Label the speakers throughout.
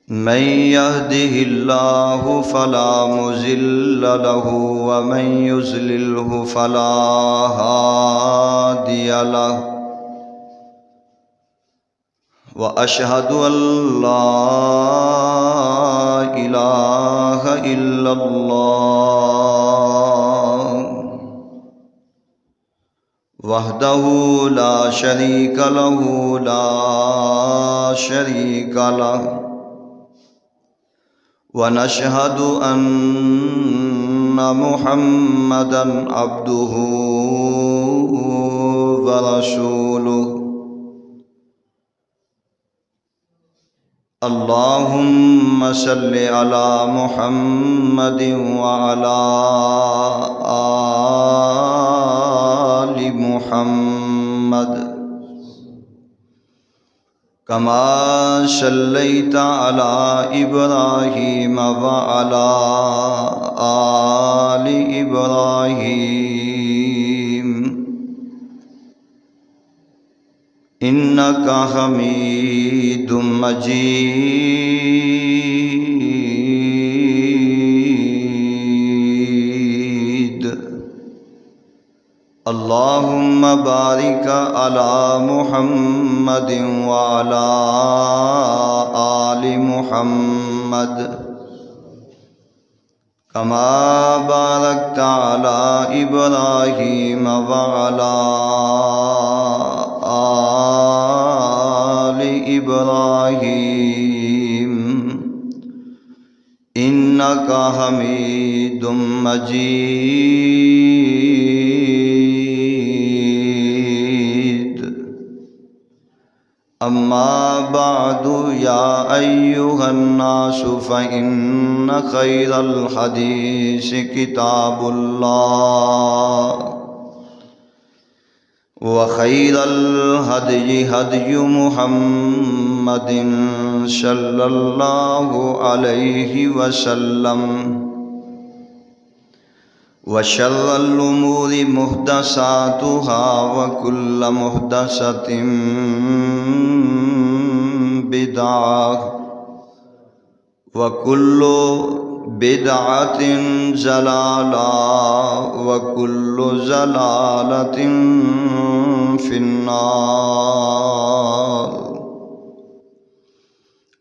Speaker 1: من يهده الله فلا مضل له ومن يضلله فلا هادي له وأشهد أن لا إله إلا الله وحده لا شريك له ونشهد أن محمدًا عبده ورسوله اللهم صل على محمد وعلى آل محمد كما صليت على إبراهيم وعلى آل إبراهيم إنك حميد مجيد اللهم بارك على محمد وعلى آل محمد كما باركت على إبراهيم وعلى آل إبراهيم إنك حميد مجيد أما بعد يا أيها الناس فإن خير الحديث كتاب الله وخير الهدي هدي محمد صلى الله عليه وسلم وشر الأمور محدثاتها وكل محدثة بدعة وكل بدعة ضلالة وكل ضلالة في النار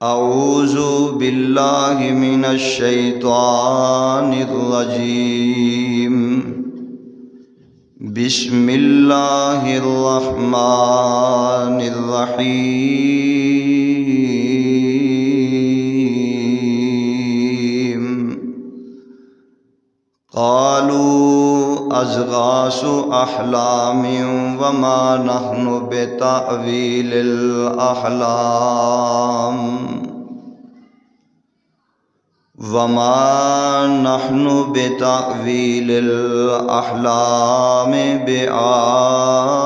Speaker 1: أعوذ بالله من الشيطان الرجيم بسم الله الرحمن الرحيم قالوا أضغاث أحلام وما نحن بتأويل الأحلام بعالمين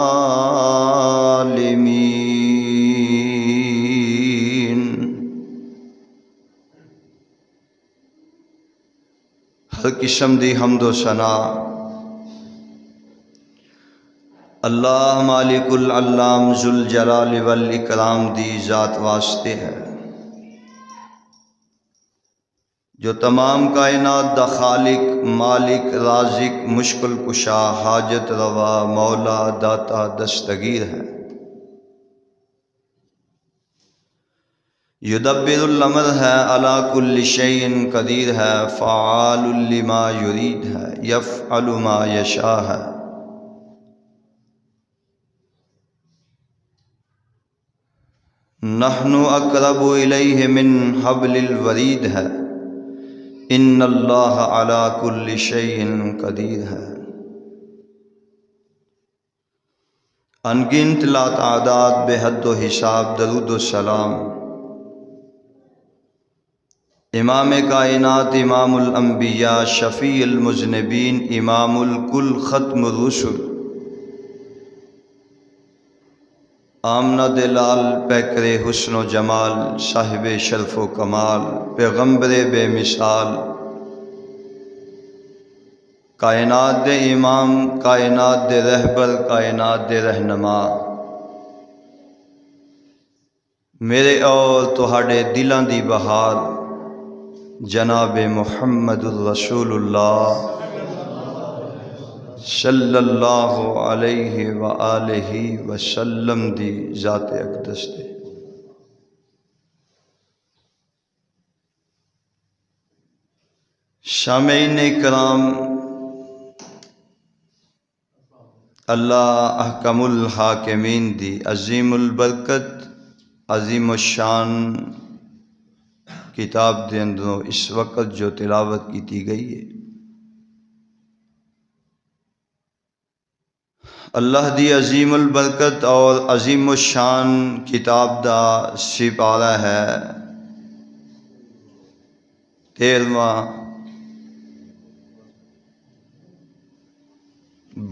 Speaker 1: ہر قسم دی حمد و ثنا اللہ مالک العلام ذوالجلال والاکرام دی ذات واسطے ہے جو تمام کائنات دا خالق، مالک، رازق، مشکل کشا، حاجت روا، مولا، داتا، دستگیر ہے۔ یدبر الامر ہے، علی کل شیء قدیر ہے، فعال لما یرید ہے، یفعل ما یشاء ہے۔ نحن اقرب الیہ من حبل الورید ہے، ان اللہ علی کل شیء قدیر ہے۔ انگنت لا تعداد بے حد و حساب درود و سلام امام کائنات، امام الانبیاء، شفیع المذنبین، امام الکل، ختم الرسل، آمنہ دلال، پیکر حسن و جمال، صاحب شرف و کمال، پیغمبر بے مثال، کائنات دے امام، کائنات دے رہبر، کائنات دے رہنما، میرے اور تہاڈے دلاں دی بہار جناب محمد الرسول اللہ صلی اللہ علیہ وآلہ وسلم دی ذات اقدس تے سامعین کرام، اللہ احکم الحاکمین دی عظیم البرکت عظیم الشان کتاب دے اندروں اس وقت جو تلاوت کی گئی ہے، اللہ دی عظیم البرکت اور عظیم الشان کتاب دا سپارہ ہے 13واں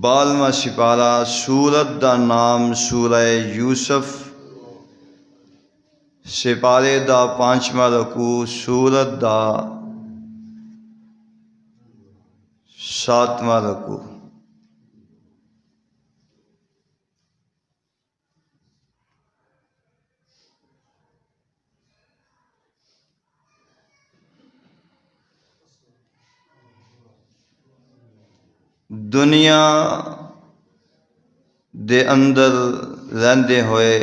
Speaker 1: 12واں سپارہ۔ سورت دا نام سورہ یوسف، سپارے دا 5واں رکوع، سورت دا 7واں رکوع۔ دنیا دے اندر رہندے ہوئے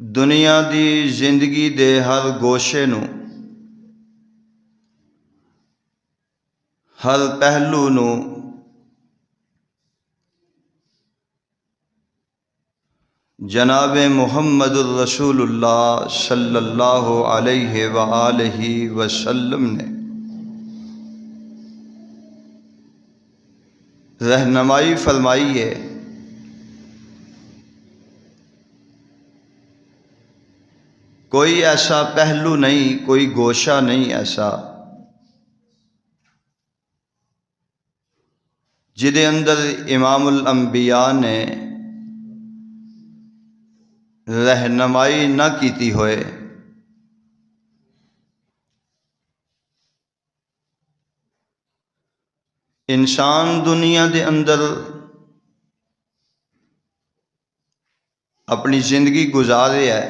Speaker 1: دنیا دی زندگی دے ہر گوشے نو، ہر پہلو نو جناب محمد الرسول اللہ صلی اللہ علیہ وآلہ وسلم نے رہنمائی فرمائی ہے۔ کوئی ایسا پہلو نہیں، کوئی گوشہ نہیں ایسا جدے اندر امام الانبیاء نے رہنمائی نہ کیتی ہوئے۔ انسان دنیا دے اندر اپنی زندگی گزارے ہے،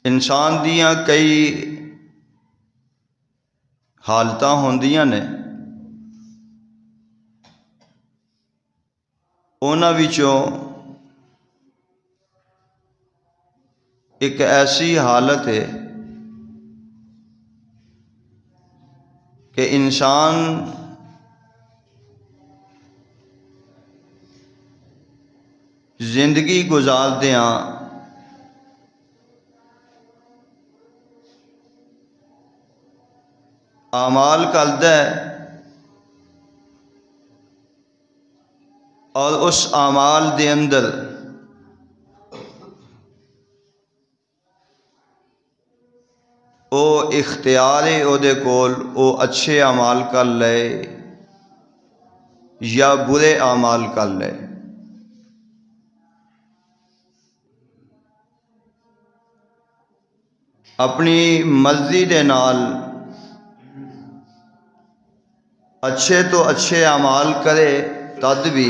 Speaker 1: انسان دیاں کئی حالتاں ہوندیاں نے، انہاں وچوں ایک ایسی حالت ہے کہ انسان زندگی گزاردیاں اعمال کردا ہے اور اس اعمال دے اندر او اختیار ہے او دے کول، او اچھے اعمال کر لے یا برے اعمال کر لے۔ اپنی مرضی دے نال اچھے تو اچھے اعمال کرے تد بھی،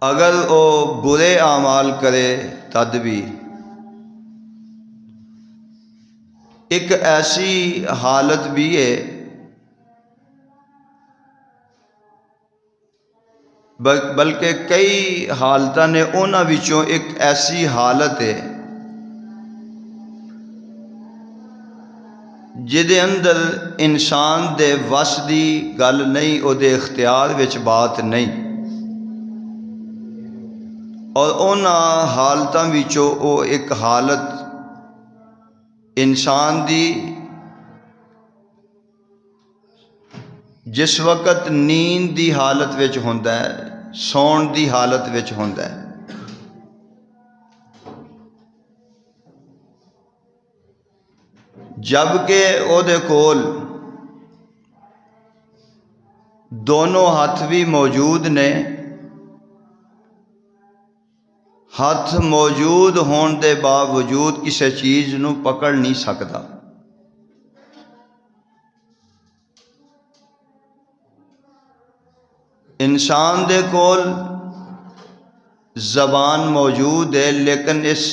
Speaker 1: اگر او برے اعمال کرے تد بھی، ایک ایسی حالت بھی ہے بلکہ کئی حالتاں نے، انہاں وچوں ایک ایسی حالت ہے جدے اندر انسان دے وس دی گل نہیں، او دے اختیار وچ بات نہیں، اور انہاں حالتاں وچوں او ایک حالت انسان دی جس وقت نیند دی حالت وچ ہوندا ہے، سون دی حالت وچ ہوندا ہے۔ جبکہ او دے کول دونوں ہاتھ بھی موجود نے، ہاتھ موجود ہون دے باوجود کسی چیز نو پکڑ نہیں سکتا. انسان دے کول زبان موجود ہے لیکن اس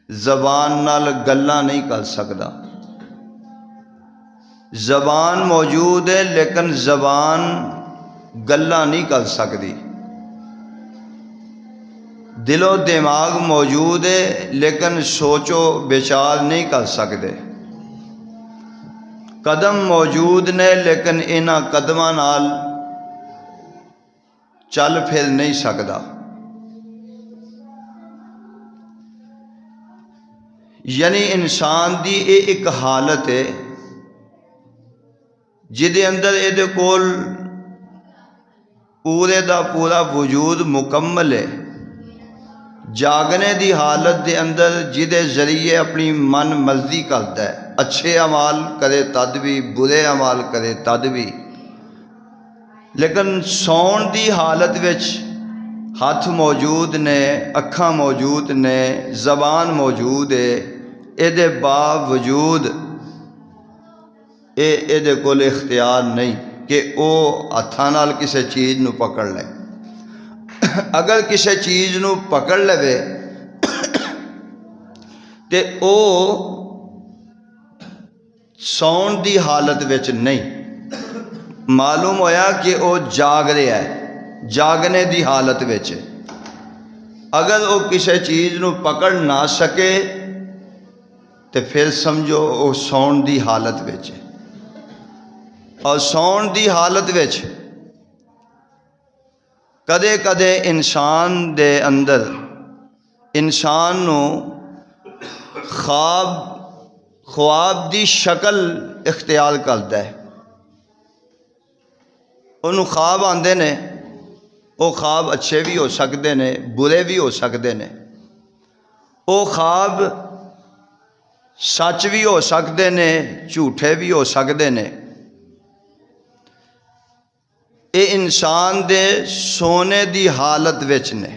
Speaker 1: زبان نال گلاں نہیں کر سکتا. زبان موجود ہے لیکن زبان گلاں نہیں کر سکتی. دل و دماغ موجود ہے لیکن سوچو بچار نہیں کر سکتے. قدم موجود نے لیکن انہاں قدماں نال چل پھر نہیں سکتا. یعنی انسان دی ایک حالت ہے جدے اندر یہ کول پورے دا پورا وجود مکمل ہے. جاگنے دی حالت دے اندر جدے ذریعے اپنی من مرضی کرتا ہے. اچھے اعمال کرے تد بھی، برے اعمال کرے تد بھی. لیکن سون دی حالت وچ ہاتھ موجود نے، اکھاں موجود نے، زبان موجود ہے. یہ باوجود یہ کول اختیار نہیں کہ وہ ہاتھاں نال کسی چیز نو پکڑ لے. اگر کسی چیز نو پکڑ لے تے او سون دی حالت وچ نہیں. معلوم ہویا کہ وہ جاگ رہا ہے، جاگنے دی حالت وچ. اگر وہ کسی چیز نو پکڑ نہ سکے تے پھر سمجھو وہ سون دی حالت وچ. اور سون دی حالت وچ کدے کدے انسان دے اندر انسان نو خواب دی شکل اختیار کرتا ہے. انہوں خواب آندے نے، وہ خواب اچھے بھی ہو سکتے نے، برے بھی ہو سکتے نے. وہ خواب سچ بھی ہو سکتے نے، جھوٹے بھی ہو سکتے نے. یہ انسان دے سونے دی حالت وچ نے.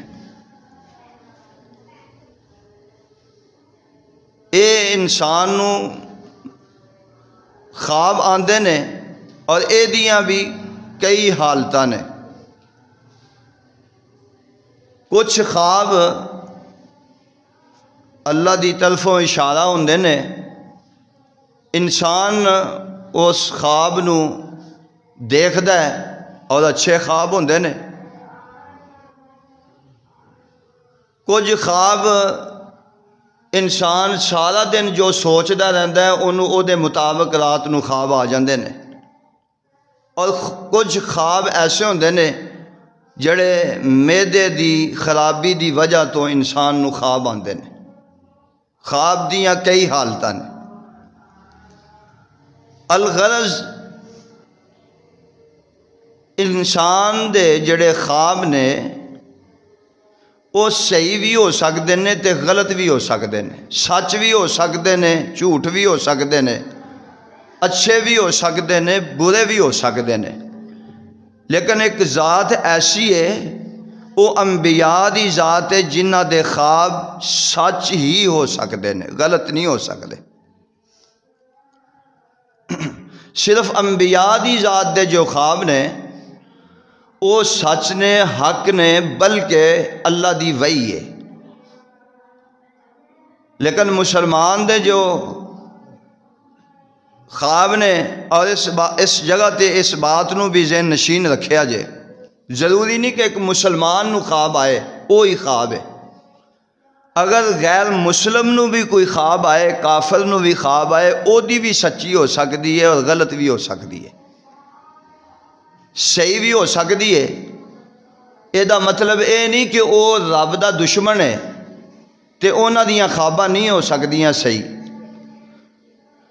Speaker 1: یہ انسان نو خواب آندے نے اور اے دیاں بھی کئی حالتاں نے. کچھ خواب اللہ دی طرفوں اشارہ ہوندے نے. انسان اس خواب نو دیکھدا ہے اور اچھے خواب ہوندے نے. کچھ خواب انسان سارا دن جو سوچدا رہندا ہے انہوں او دے مطابق رات نو خواب آ جاندے نے. اور کچھ خواب ایسے ہوندے نے جڑے معدے دی خرابی دی وجہ تو انسان نو خواب آندے نے. خواب دیاں کئی حالتاں نے. الغرض انسان دے جڑے خواب نے وہ صحیح بھی ہو سکتے ہیں تے غلط بھی ہو سکتے ہیں. سچ بھی ہو سکتے ہیں، جھوٹ بھی ہو سکتے ہیں، اچھے بھی ہو سکتے ہیں، برے بھی ہو سکتے ہیں. لیکن ایک ذات ایسی ہے، وہ انبیاء دی ذات ہے جنہ دے خواب سچ ہی ہو سکتے ہیں، غلط نہیں ہو سکتے. صرف انبیاء دی ذات دے جو خواب نے وہ سچ نے، حق نے، بلکہ اللہ دی وحی ہے. لیکن مسلمان دے جو خواب نے، اور اس جگہ تے اس بات نو بھی ذہن نشین رکھیا جے، ضروری نہیں کہ ایک مسلمان نو خواب آئے وہی خواب ہے. اگر غیر مسلم نو بھی کوئی خواب آئے، کافر نو بھی خواب آئے، او دی بھی سچی ہو سکتی ہے اور غلط بھی ہو سکتی ہے، صحیح بھی ہو سکتی ہے. یہ دا مطلب اے نہیں کہ وہ رب دا دشمن ہے تے انہاں دیاں خواباں نہیں ہو سکدیاں صحیح.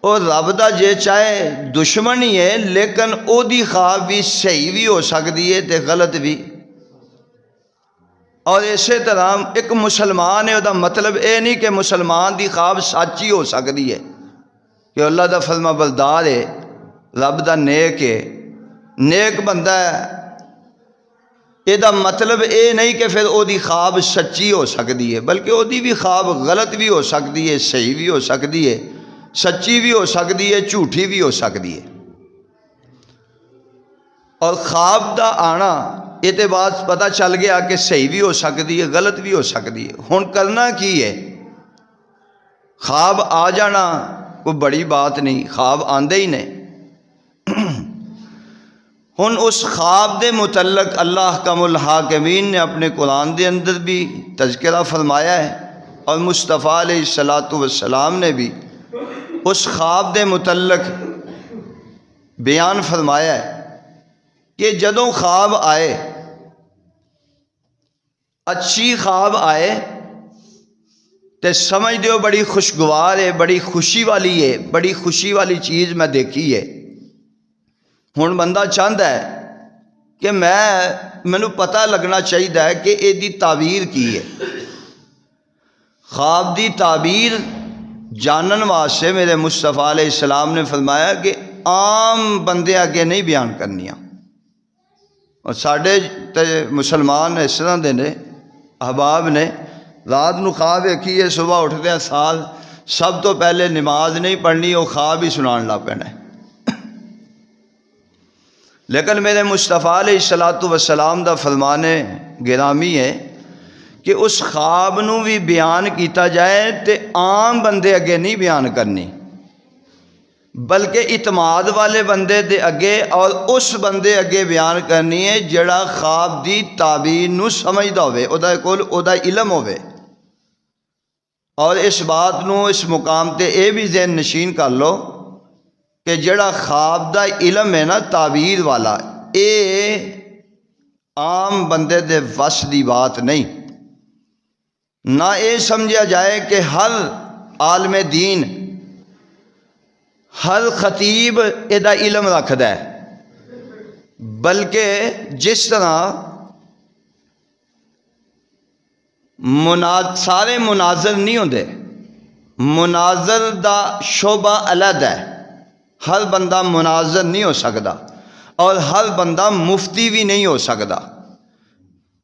Speaker 1: اور رب دا جے چاہے دشمن ہی ہے لیکن او دی خواب بھی صحیح بھی ہو سکتی ہے تے غلط بھی. اور اسی طرح ایک مسلمان ہے، وہ دا مطلب اے نہیں کہ مسلمان دی خواب سچ ہی ہو سکتی ہے کہ اللہ دا فرما بردار ہے، رب دا نیک ہے، نیک بندہ ہے. یہ مطلب یہ نہیں کہ پھر وہ خواب سچی ہو سکتی ہے، بلکہ وہ بھی خواب غلط بھی ہو سکتی ہے، صحیح بھی ہو سکتی ہے، سچی بھی ہو سکتی ہے، جھوٹھی بھی ہو سکتی ہے۔ اور خواب دا آنا یہ تو بات پتہ چل گیا کہ صحیح بھی ہو سکتی ہے، غلط بھی ہو سکتی ہے۔ ہن کرنا کی ہے؟ خواب آ جانا کوئی بڑی بات نہیں، خواب آندے ہی نے۔ ہن اس خواب دے متعلق اللہ حکم الحاکمین نے اپنے قرآن دے اندر بھی تذکرہ فرمایا ہے، اور مصطفیٰ علیہ الصلاۃ والسلام نے بھی اس خواب دے متعلق بیان فرمایا ہے کہ جدوں خواب آئے، اچھی خواب آئے تے سمجھ دیو بڑی خوشگوار ہے، بڑی خوشی والی ہے، بڑی خوشی والی چیز میں دیکھی ہے۔ ہن بندہ چاہتا ہے کہ مینوں پتہ لگنا چاہیے کہ یہ دی تعبیر کی ہے۔ خواب دی تعبیر جانن واسطے میرے مصطفیٰ علیہ السلام نے فرمایا کہ عام بندے اگے نہیں بیان کرنیاں۔ اور ساڈے مسلمان اس طرح دے نے احباب نے، رات نو خواب ویکھیے، صبح اٹھدے ہیں سال سب تو پہلے نماز نہیں پڑھنی، وہ خواب ہی سنان لگ پینا ہے۔ لیکن میرے مصطفیٰ علیہ الصلاۃ والسلام دا فرمان گرامی ہے کہ اس خواب نو بھی بیان کیتا جائے تے عام بندے اگے نہیں بیان کرنی، بلکہ اعتماد والے بندے دے اگے اور اس بندے اگے بیان کرنی ہے جڑا خواب دی تعبیر نو سمجھدا ہوئے، او دا علم ہوئے۔ اور اس بات نو اس مقام تے اے بھی ذہن نشین کر لو کہ جڑا خواب دا علم ہے نا تعبیر والا، اے عام بندے دے وس دی بات نہیں۔ نہ اے سمجھا جائے کہ ہر عالم دین، ہر خطیب ادا علم رکھدا ہے، بلکہ جس طرح سارے مناظر نہیں ہوندے، مناظر دا شعبہ علیحدہ ہے، ہر بندہ مناظر نہیں ہو سکتا، اور ہر بندہ مفتی بھی نہیں ہو سکتا،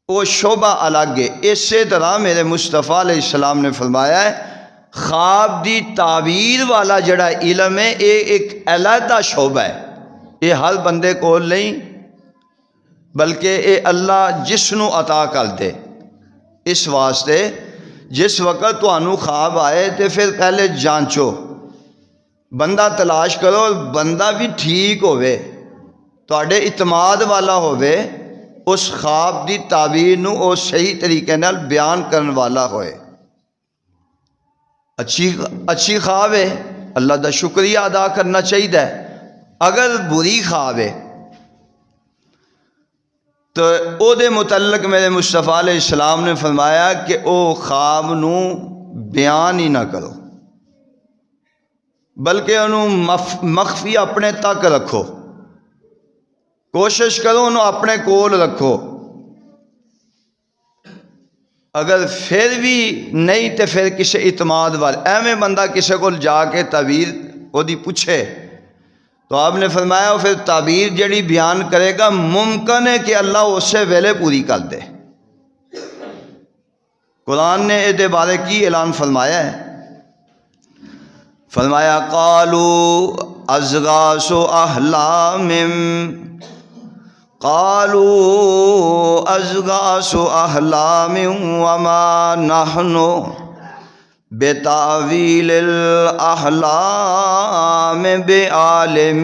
Speaker 1: وہ شعبہ الگ ہے۔ اسی طرح میرے مصطفیٰ علیہ السلام نے فرمایا ہے خواب دی تعبیر والا جڑا علم ہے یہ ایک علیحدہ شعبہ ہے، یہ ہر بندے کو نہیں، بلکہ یہ اللہ جس نو عطا کر دے۔ اس واسطے جس وقت تانوں خواب آئے تو پھر پہلے جانچو، بندہ تلاش کرو، بندہ بھی ٹھیک ہوئے، تواڈے اعتماد والا ہوئے، اس خواب دی تعبیر نو او صحیح طریقے نال بیان کرن والا ہوئے۔ اچھی خواب ہے، اللہ دا شکریہ ادا کرنا چاہیے۔ اگر بری خواب ہے تو او دے متعلق میرے مصطفیٰ علیہ السلام نے فرمایا کہ او خواب نو بیان ہی نہ کرو، بلکہ انہوں مخفی اپنے تک رکھو، کوشش کرو انہوں اپنے کول رکھو۔ اگر پھر بھی نہیں تو پھر کسی اعتماد والے ایویں بندہ کسی کو جا کے تعبیر وہ دی پوچھے تو آپ نے فرمایا پھر تعبیر جڑی بیان کرے گا ممکن ہے کہ اللہ اسے ویلے پوری کر دے۔ قرآن نے اس بارے کی اعلان فرمایا ہے، فرمایا قالوا اضغاث احلام، قالوا اضغاث احلام وما نحن بتاویل الاحلام بعالمین۔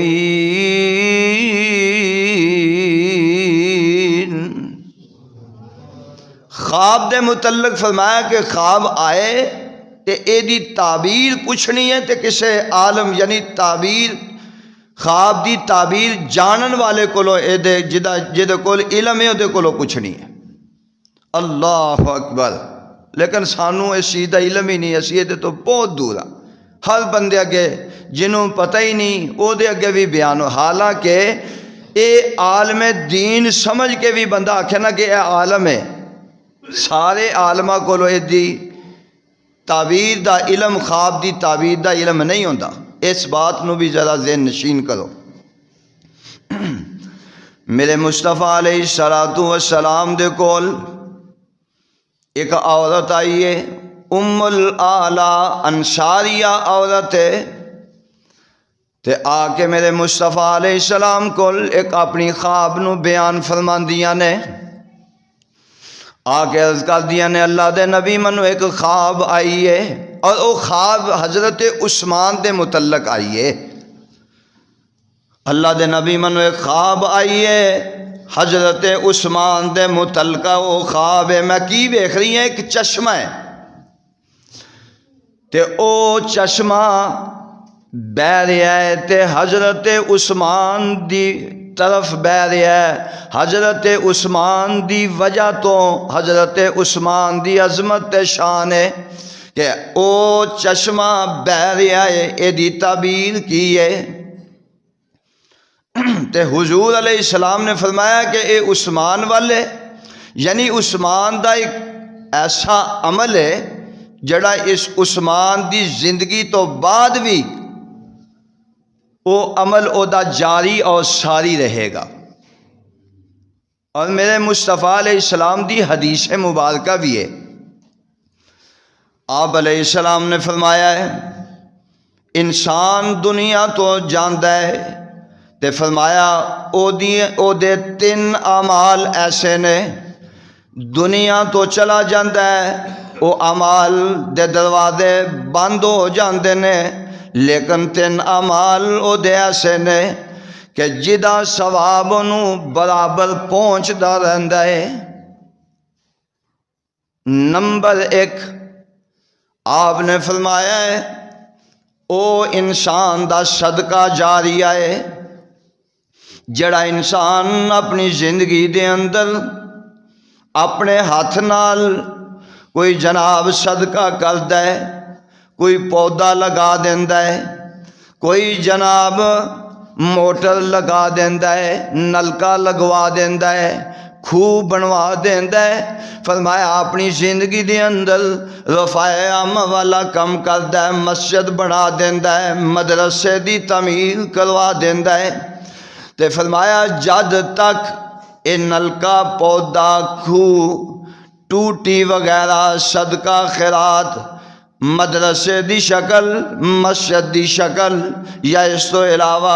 Speaker 1: خواب دے متعلق فرمایا کہ خواب آئے تے اے دی تعبیر پوچھنی ہے تے کسے عالم یعنی تعبیر خواب دی تعبیر جانن والے کولو جدے کول علم ہے اودے کولو پوچھنی ہے۔ اللہ اکبر! لیکن سانوں اس چیز دا علم ہی نہیں، اسی یہ تو بہت دور ہاں۔ ہر بندے اگے جنہوں پتہ ہی نہیں او دے اگے بھی بیان ہو، حالانکہ اے عالم دین سمجھ کے بھی بندہ آکھے نا کہ اے عالم ہے، سارے عالمہ کولو اے دی تعبیر دا علم، خواب دی تعبیر دا علم نہیں ہوندا۔ اس بات نو بھی ذرا ذہن نشین کرو۔ میرے مصطفیٰ علیہ السلام دے کول ایک عورت آئی ہے، ام الاعلیٰ انصاریہ عورت ہے، تے آ کے میرے مصطفیٰ علیہ السلام کول ایک اپنی خواب نو بیان فرماندیاں نے، آ کے عرض کر دیا نے اللہ دے نبی منو ایک خواب آئی ہے، اور وہ خواب حضرت عثمان دے متعلق آئی ہے۔ اللہ دے نبی منو ایک خواب آئی ہے حضرت عثمان دے متعلقہ، وہ خواب ہے میں کی ویکھ رہی ہے ایک چشمہ ہے، تے او چشمہ بہ رہا ہے تے حضرت عثمان دی طرف بہ رہا ہے۔ حضرت عثمان دی وجہ تو حضرت عثمان دی عظمت تے شان ہے کہ او چشمہ بہ رہا ہے، اے دی تعبیر کی ہے تے حضور علیہ السلام نے فرمایا کہ اے عثمان والے، یعنی عثمان دا ایک ایسا عمل ہے جڑا اس عثمان دی زندگی تو بعد بھی وہ عمل او دا جاری اور ساری رہے گا۔ اور میرے مصطفیٰ علیہ السلام دی حدیث مبارکہ بھی ہے، آپ علیہ السلام نے فرمایا ہے انسان دنیا تو جاندا ہے تے فرمایا او دے 3 اعمال ایسے نے، دنیا تو چلا جاندا ہے وہ اعمال دے دروازے بند ہو جاندے نے، لیکن 3 اعمال او دے ایسے نے کہ جدا ثواب انہوں برابر پہنچدا رہندا ہے۔ نمبر 1 آپ نے فرمایا ہے او انسان دا صدقہ جاریہ ہے، جڑا انسان اپنی زندگی دے اندر اپنے ہاتھ نال کوئی جناب صدقہ کردا ہے، کوئی پودا لگا دیندا ہے، کوئی جناب موٹر لگا دیندا ہے، نلکا لگوا دیندا ہے، خوہ بنوا دیندا ہے، فرمایا اپنی زندگی دے اندر رفع عامہ والا کم کردا ہے، مسجد بنا دیندا ہے، مدرسے دی تعمیر کروا دیندا ہے، تے فرمایا جد تک اے نلکا پودا خوہ ٹوٹی وغیرہ صدقہ خیرات مدرسے دی شکل مسجد دی شکل یا اس تو علاوہ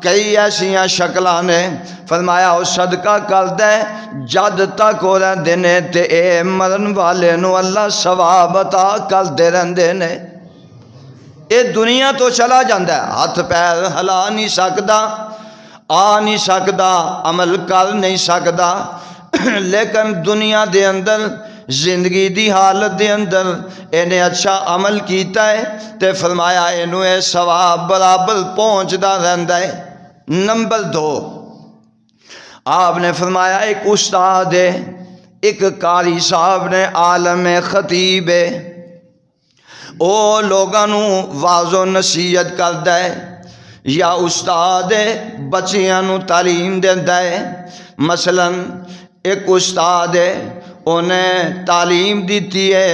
Speaker 1: کئی ایسیاں شکلاں نے، فرمایا وہ صدقہ کردا ہے جد تک ہو رہندے نے تے اے مرن والے نو اللہ ثواب عطا کردے رہندے نے۔ اے دنیا تو چلا جاندا ہے، ہاتھ پیر ہلا نہیں سکدا، آ نہیں سکدا، عمل کر نہیں سکدا، لیکن دنیا دے اندر زندگی دی حالت دے اندر انہیں اچھا عمل کیتا ہے تے فرمایا انہوں اے ثواب برابر پہنچدا رہندا ہے۔ نمبر 2 آپ نے فرمایا ایک استاد ہے، ایک قاری صاحب نے، عالم خطیب ہے، او لوگاں نو واعظ و نصیحت کردا ہے، یا استاد ہے بچیاں نو تعلیم دیندا ہے۔ مثلا ایک استاد ہے انہیں تعلیم دیتی ہے،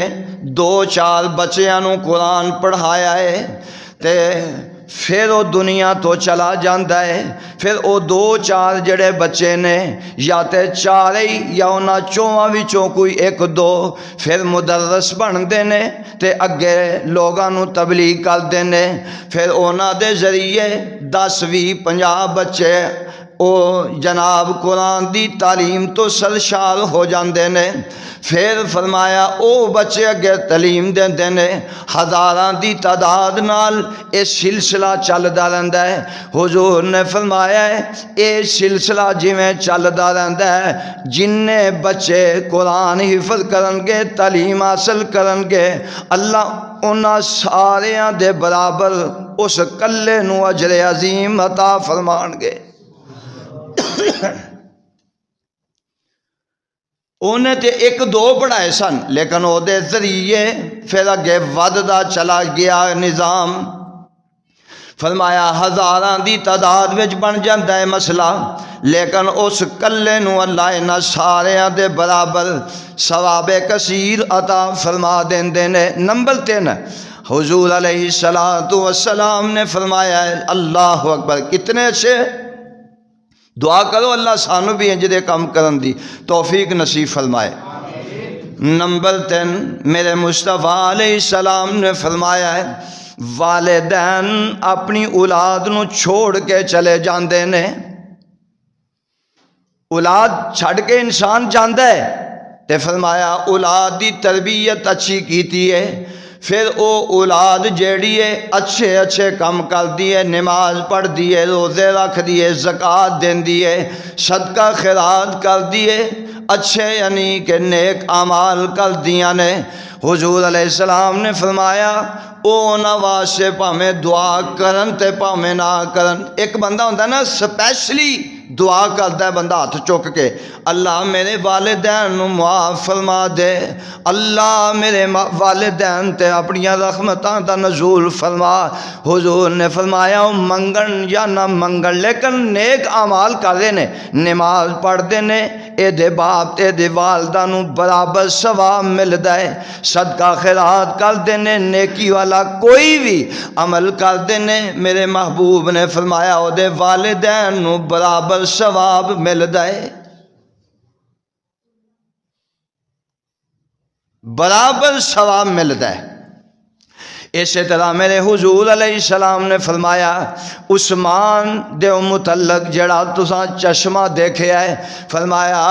Speaker 1: 2-4 بچیاں نو قرآن پڑھایا ہے تے پھر وہ دنیا تو چلا جاندا ہے، پھر وہ 2-4 جڑے بچے نے یا تے 4 ہی یا انہاں 4 وچوں کوئی 1-2 پھر مدرس بندے نے تے اگے لوگاں نو تبلیغ کردے نے، پھر انہاں دے ذریعے 10-20-50 بچے او جناب قرآن دی تعلیم تو سرشار ہو جاندے نے، پھر فرمایا او بچے اگے تعلیم دیندے نے، ہزاراں دی تعداد نال اے سلسلہ چلدا رہندا ہے۔ حضور نے فرمایا ہے اے سلسلہ جویں چلدا رہندا ہے، جننے بچے قرآن حفظ کرنگے تعلیم حاصل کرنگے اللہ انہاں ساریاں دے برابر اس کلے نو اجر عظیم عطا فرمانگے۔ انہیں تے 1-2 پڑھائے سن، لیکن او دے ذریعے پھر اگے وددا چلا گیا نظام، فرمایا ہزاراں دی تعداد وچ بن جاندا ہے مسئلہ، لیکن اس کلے نو اللہ انہاں ساریاں دے برابر ثواب کثیر عطا فرما دیندے نے۔ نمبر 3 حضور علیہ السلام نے فرمایا ہے، اللہ اکبر کتنے اچھے دعا کرو اللہ سانو بھی انج دے کم کرن دی توفیق نصیب فرمائے۔ نمبر 3 میرے مصطفیٰ علیہ السلام نے فرمایا ہے والدین اپنی اولاد نو چھوڑ کے چلے جاندے نے، اولاد چھڑ کے انسان جاندا ہے تے فرمایا اولاد دی تربیت اچھی کیتی ہے، پھر او اولاد جیڑی ہے اچھے اچھے کام کر دی ہے، نماز پڑھ دی ہے، روزے رکھ دی ہے، زکوٰۃ دین دی ہے، صدقہ خیرات کر دی ہے، اچھے یعنی کہ نیک اعمال کر دیاں نے۔ حضور علیہ السلام نے فرمایا او انہاں واسطے پاویں دعا کرن تے پاویں نہ کرن۔ ایک بندہ ہوندا نا سپیشلی دعا کرتا ہے بندہ ہاتھ چک کے، اللہ میرے والدین نو معاف فرما دے، اللہ میرے والدین تے اپنی رحمتاں دا نزول فرما۔ حضور نے فرمایا منگن یا نہ منگن لیکن نیک اعمال کرتے نے، نماز پڑھتے نے، اے دے باپ تے دے والدہ نو برابر ثواب ملدا ہے، صدقہ خیرات کرتے نے، نیکی والا کوئی بھی عمل کرتے نے، میرے محبوب نے فرمایا او دے والدین نو برابر ثواب ملدا ہے، برابر ثواب ملدا ہے۔ اسی طرح میرے حضور علیہ السلام نے فرمایا عثمان دے متعلق جڑا تساں چشمہ دیکھیا ہے، فرمایا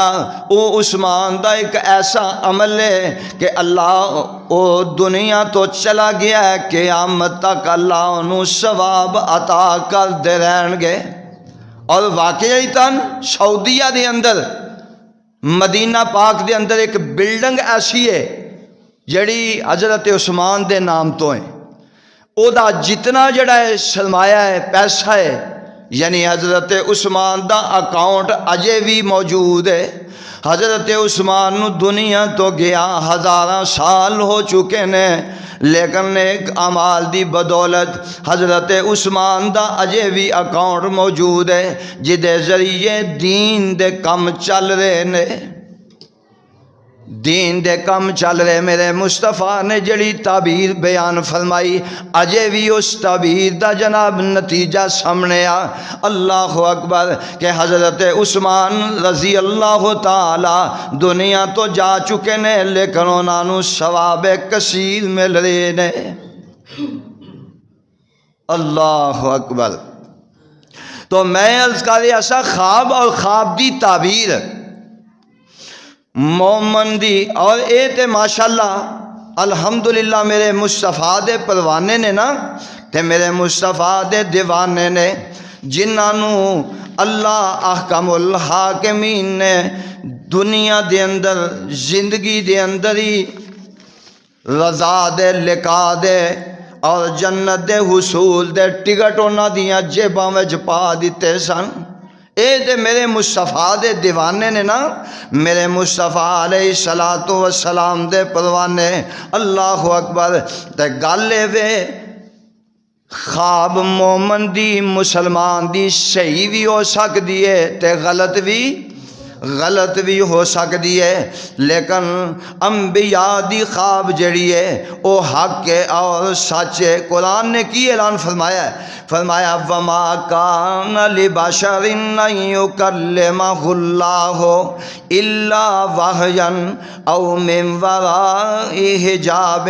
Speaker 1: او عثمان دا ایک ایسا عمل ہے کہ اللہ او دنیا تو چلا گیا ہے، قیامت تک اللہ انہوں ثواب عطا کر دے رہن گے۔ اور واقعی تن سعودیہ دے اندر مدینہ پاک دے اندر ایک بلڈنگ ایسی ہے جڑی حضرت عثمان دے نام تو ہیں، او دا جتنا جڑا ہے سرمایہ ہے پیسہ ہے یعنی حضرت عثمان دا اکاؤنٹ اجے بھی موجود ہے۔ حضرت عثمان نو دنیا تو گیا ہزاراں سال ہو چکے نے، لیکن ایک اعمال دی بدولت حضرت عثمان دا اجے بھی اکاؤنٹ موجود ہے جدے ذریعے دین دے کم چل رہے نے، دین دے کم چل رہے۔ میرے مصطفیٰ نے جڑی تعبیر بیان فرمائی اجے بھی اس تعبیر دا جناب نتیجہ سامنے آ۔ اللہ اکبر کہ حضرت عثمان رضی اللہ تعالی دنیا تو جا چکے نے لیکن انہاں نوں ثواب کثیر مل رہے نے۔ اللہ اکبر۔ تو میں عرض کر رہا سا خواب اور خواب دی تعبیر مومن دی، اور اے تے ماشاءاللہ الحمدللہ میرے مصطفیٰ دے پروانے نے نا، تے میرے مصطفیٰ دے دیوانے نے جنہاں نو اللہ احکم الحاکمین نے دنیا دے اندر زندگی دے اندر ہی رضا دے لقاء دے اور جنت دے حصول دے ٹکٹ انہاں دیاں جیباں وچ پا دیتے سن۔ اے دے میرے مصطفیٰ دے دیوانے نے نا، میرے مصطفیٰ علیہ السلام دے پروانے۔ اللہ اکبر۔ تے گالے وے خواب مومن دی مسلمان دی صحیح بھی ہو سکتی ہے تے غلط بھی ہو سکتی ہے، لیکن انبیاء دی خواب جڑی ہے او حق ہے اور سچ ہے۔ قرآن نے کی اعلان فرمایا ہے، فرمایا وما کان لبشر ان یکلمہ اللہ الا وحیا او من وراء حجاب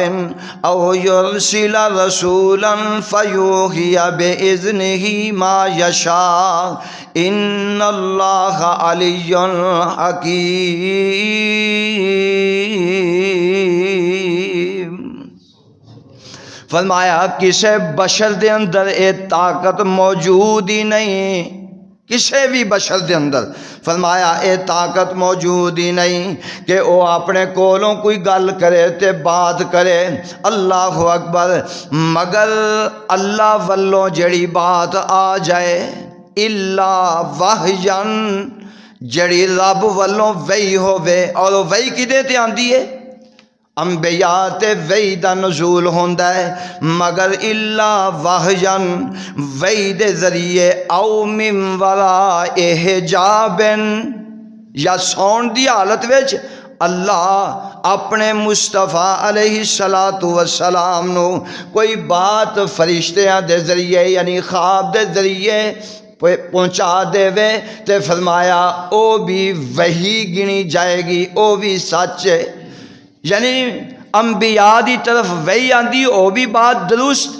Speaker 1: او یرسل رسولا فیوحی باذنہ ما یشاء ان اللہ علی حکیم۔ فرمایا کسے بشر دے اندر اے طاقت موجود ہی نہیں، کسے بھی بشر دے اندر فرمایا اے طاقت موجود ہی نہیں کہ وہ اپنے کولوں کوئی گل کرے تے بات کرے۔ اللہ اکبر۔ مگر اللہ والوں جڑی بات آ جائے الا وحیاً جڑی رب والوں وحی ہووے، اور وحی کدے تے آندی ہے؟ انبیاء تے وحی دا نزول ہوندا ہے، مگر الا وحیاً وحی دے ذریعے او من وراء حجاب یا سون دی حالت وچ اللہ اپنے مصطفیٰ علیہ السلام نو کوئی بات فرشتیاں دے ذریعے یعنی خواب دے ذریعے پہنچا دے وے تے فرمایا او بھی وہی گنی جائے گی، او بھی سچ ہے۔ یعنی انبیاء دی طرف وہی آندی، او بھی بات درست،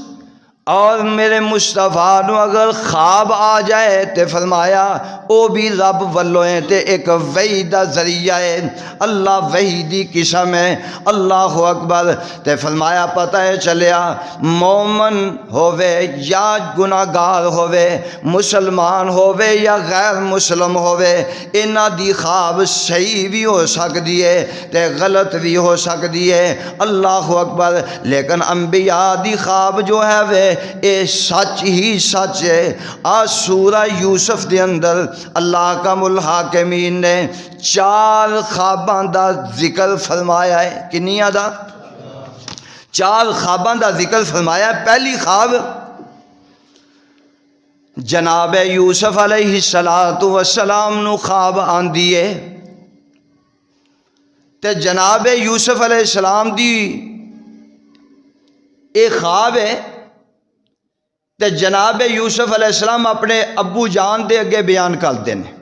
Speaker 1: اور میرے مصطفیٰ نو اگر خواب آ جائے تے فرمایا او بھی رب والوں ہے تے ایک وحی دا ذریعہ ہے، اللہ وحی دی قسم ہے، اللہ اکبر۔ تے فرمایا پتہ ہے چلیا مومن ہووے یا گناہگار ہووے، مسلمان ہووے یا غیر مسلم ہووے، انہاں دی خواب صحیح بھی ہو سکتی ہے تے غلط بھی ہو سکتی ہے، اللہ اکبر۔ لیکن انبیاء دی خواب جو ہے وہ اے سچ ہی سچ ہے۔ آج سورہ یوسف دے اندر اللہ کا الحاکمین نے 4 خواباں دا ذکر فرمایا ہے۔ کنیاں دا؟ 4 خواباں دا ذکر فرمایا ہے۔ پہلی خواب جناب یوسف علیہ السلام نو خواب آندی ہے تے جناب یوسف علیہ السلام دی ایک خواب ہے تے جناب یوسف علیہ السلام اپنے ابو جان دے اگے بیان کرتے ہیں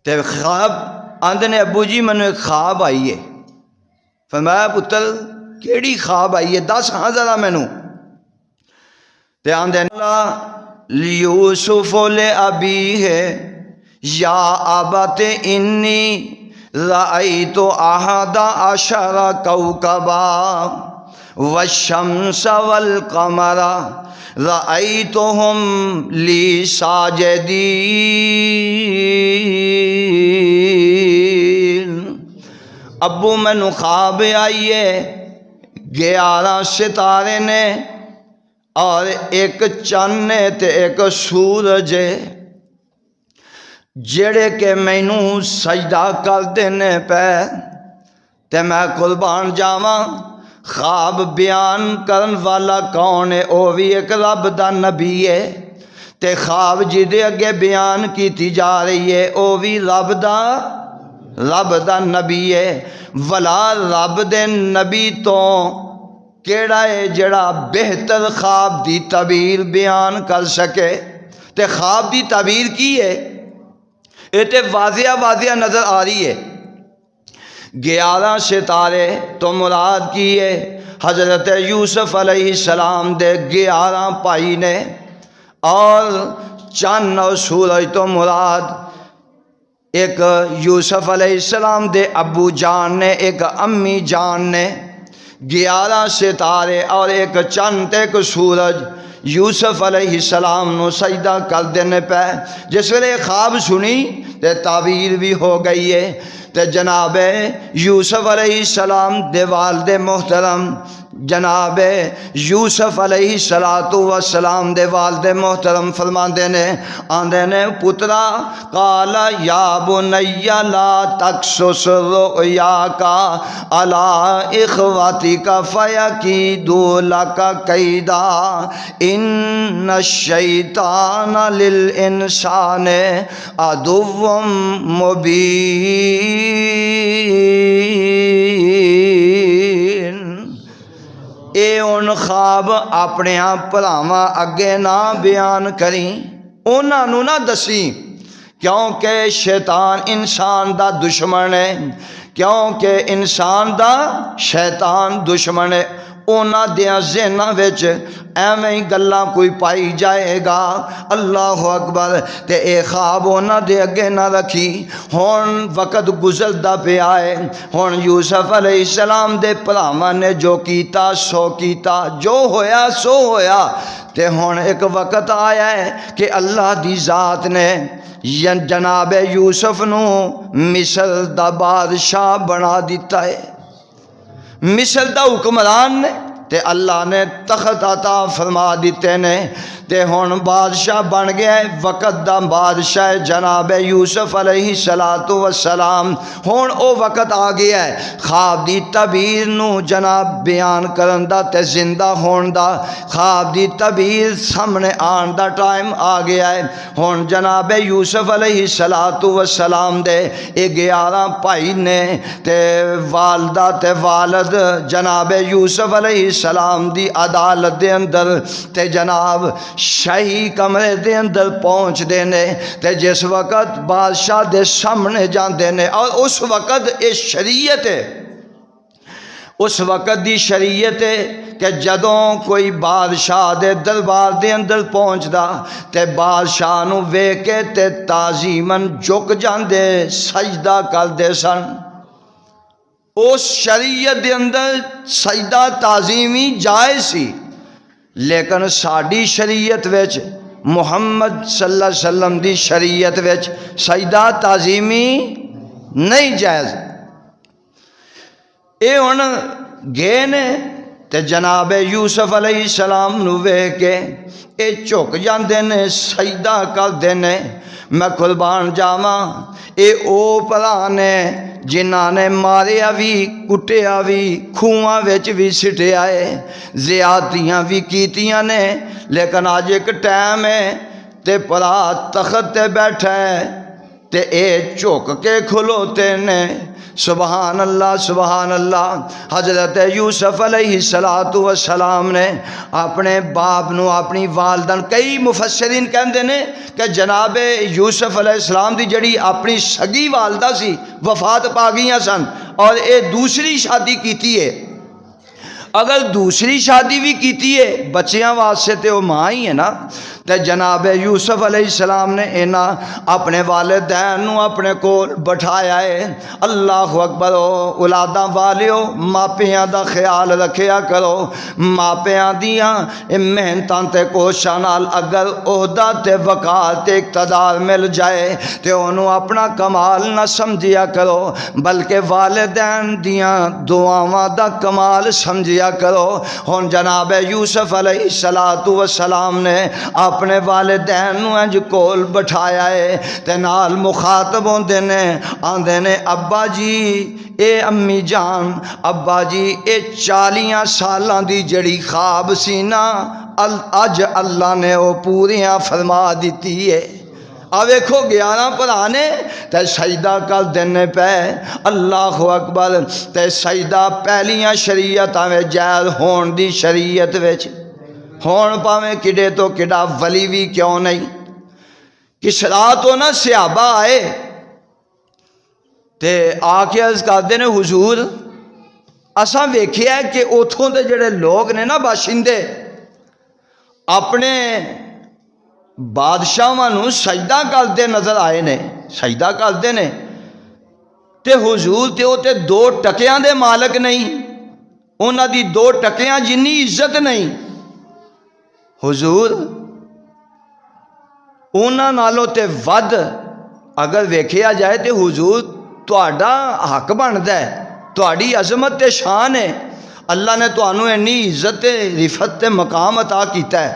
Speaker 1: تے خواب آندے نے ابو جی منو ایک خواب آئی ہے۔ فرمایا پتر کیڑی خواب آئی ہے دس ہاں ذرا مینوں۔ تے آندے لیوسف لابیہ یا ابت انی رأیت احد عشر کوکبا والشمس والقمر رأیتهم لی ساجدین۔ ابو مینوں خواب آئیے 11 ستارے نے اور ایک چند نے تے ایک سورج ہے جڑے کہ مینوں سجدہ کر دینے پہ تے میں قربان جاواں۔ خواب بیان کرن والا کون ہے؟ او بھی ایک رب دا نبی ہے تے خواب جدے اگے بیان کیتی جا رہی ہے او بھی رب دا نبی ہے۔ ولا رب دے نبی تو کیڑا ہے جڑا بہتر خواب دی تعبیر بیان کر سکے؟ تے خواب دی تعبیر کی ہے؟ یہ تے واضح نظر آ رہی ہے۔ 11 ستارے تو مراد کی ہے حضرت یوسف علیہ السلام دے 11 بھائی نے، اور چند اور سورج تو مراد ایک یوسف علیہ السلام دے ابو جان نے، ایک امی جان نے۔ 11 ستارے اور ایک چند ایک سورج یوسف علیہ السلام نو سجدہ کر دینے پہ جس ویلے خواب سنی تے تعبیر بھی ہو گئی ہے۔ تے جناب یوسف علیہ السلام دے والد محترم، جناب یوسف علیہ السلام دے والد محترم فرماندے نے، آندے نے پترا قال یا بنی لا تقصص رؤیاک علی اخوتک فیکیدوا لک کیدا ان الشیطان للانسان عدو مبین۔ اے ان خواب اپنے بھراواں اگے نہ بیان کریں، انہاں نو نہ دسی، کیونکہ شیطان انسان دا دشمن ہے، کیونکہ انسان دا شیطان دشمن ہے۔ اونا دیاں ذہناں وچ ایویں گلاں کوئی پائی جائے گا، اللہ اکبر۔ تے اے خواب اونا دے اگے نہ رکھی۔ ہن وقت گزردا پیا ہے، ہن یوسف علیہ السلام دے بھراواں نے جو کیتا سو کیتا، جو ہویا سو ہویا۔ تے ہن ایک وقت آیا ہے کہ اللہ دی ذات نے جناب یوسف نو مصر دا بادشاہ بنا دیتا ہے، مصر دا حکمران نے، تے اللہ نے تخت عطا فرما دیتے نے۔ تے ہن بادشاہ بن گیا ہے، وقت دا بادشاہ جناب یوسف علیہ السلام۔ ہن او وقت آ گیا ہے خواب دی تعبیر نو جناب بیان کرن دا تے زندہ ہون دا، خواب دی تعبیر سامنے آن دا ٹائم آ گیا ہے۔ ہن جناب یوسف علیہ السلام دے 11 بھائی نے تے والدہ تے والد جناب یوسف علیہ السلام دی عدالت دے اندر تے جناب شاہی کمرے دے اندر پہنچ دے نے تے جس وقت بادشاہ دے سامنے جاندے نے، اور اس وقت یہ شریعت ہے، اس وقت دی شریعت ہے کہ جدوں کوئی بادشاہ دے دربار دے اندر پہنچدا تے بادشاہ نو ویکھ کے تے تعظیماً جھک جاندے، سجدہ کردے سن۔ اس شریعت دے اندر سجدہ تعظیمی جائز سی، لیکن ساڈی شریعت وچ محمد صلی اللہ علیہ وسلم دی شریعت وچ سجدہ تعظیمی نہیں جائز۔ اے ہن گئے نے تے جناب یوسف علیہ السلام نو ویکھ کے اے جھک جاندے نے، سجدہ کردے نے۔ میں قربان جاواں اے او بھرا نے جنہاں نے ماریا بھی، کٹیا بھی، کھواں وچ بھی سٹیا ہے، زیادتیاں بھی کیتیاں نے، لیکن آج ایک ٹائم ہے تے بھرا تخت تے بیٹھا ہے تے اے جھک کے کھلوتے نے۔ سبحان اللہ سبحان اللہ۔ حضرت یوسف علیہ السلام نے اپنے باپ نو، اپنی والدہ، کئی مفسرین کہندے نے کہ جناب یوسف علیہ السلام دی جڑی اپنی سگی والدہ سی وفات پا گئیاں سن، اور اے دوسری شادی کیتی ہے۔ اگر دوسری شادی بھی کیتی ہے بچیاں واسطے تے وہ ماں ہی ہے نا، تے جناب یوسف علیہ السلام نے اینا اپنے والدین نو اپنے کول بٹھایا ہے۔ اللہ اکبر۔ اولاداں والیو ماپیاں دا خیال رکھیا کرو، ماپیاں دیاں محنتاں تے کوششاں نال اگر عہدہ تے وقار تے اقتدار مل جائے تے انہوں اپنا کمال نہ سمجھیا کرو، بلکہ والدین دیاں دعاواں دا کمال سمجھیا کرو۔ ہن جناب یوسف علیہ السلام نے اپنے والدین نو انج کول بٹھایا ہے تے نال مخاطب ہوندے نے، آندے نے ابا جی اے امی جان، ابا جی اے 40 سالاں دی جڑی خواب سی نا اج اللہ نے وہ پوریاں فرما دیتی ہے۔ ویکھو 11 بھرانے تے سجدہ کر دینے پہ۔ اللہ اکبر۔ تے سجدہ پہلیاں شریعتاں وچ جائز ہون دی شریعت وچ ہون پاویں کڈے تو کڈا ولی بھی کیوں نہیں۔ کسرا تو نہ صحابہ آئے تے آ کے عرض کردے نے حضور اساں ویکھیا ہے کہ اتھوں دے جڑے لوگ نے نا باشندے اپنے بادشاہاں نو سجدہ کردے نظر آئے نے، سجدہ کردے نے تے حضور تے او تے 2 ٹکیاں دے مالک نہیں، انہاں دی 2 ٹکیاں جنی عزت نہیں۔ حضور انہاں نالوں تے ود اگر ویکھیا جائے تے حضور تہاڈا حق بندا ہے، تہاڈی عظمت تے شان ہے، اللہ نے تانوں اتنی عزت تے رفعت تے مقام عطا کیتا ہے،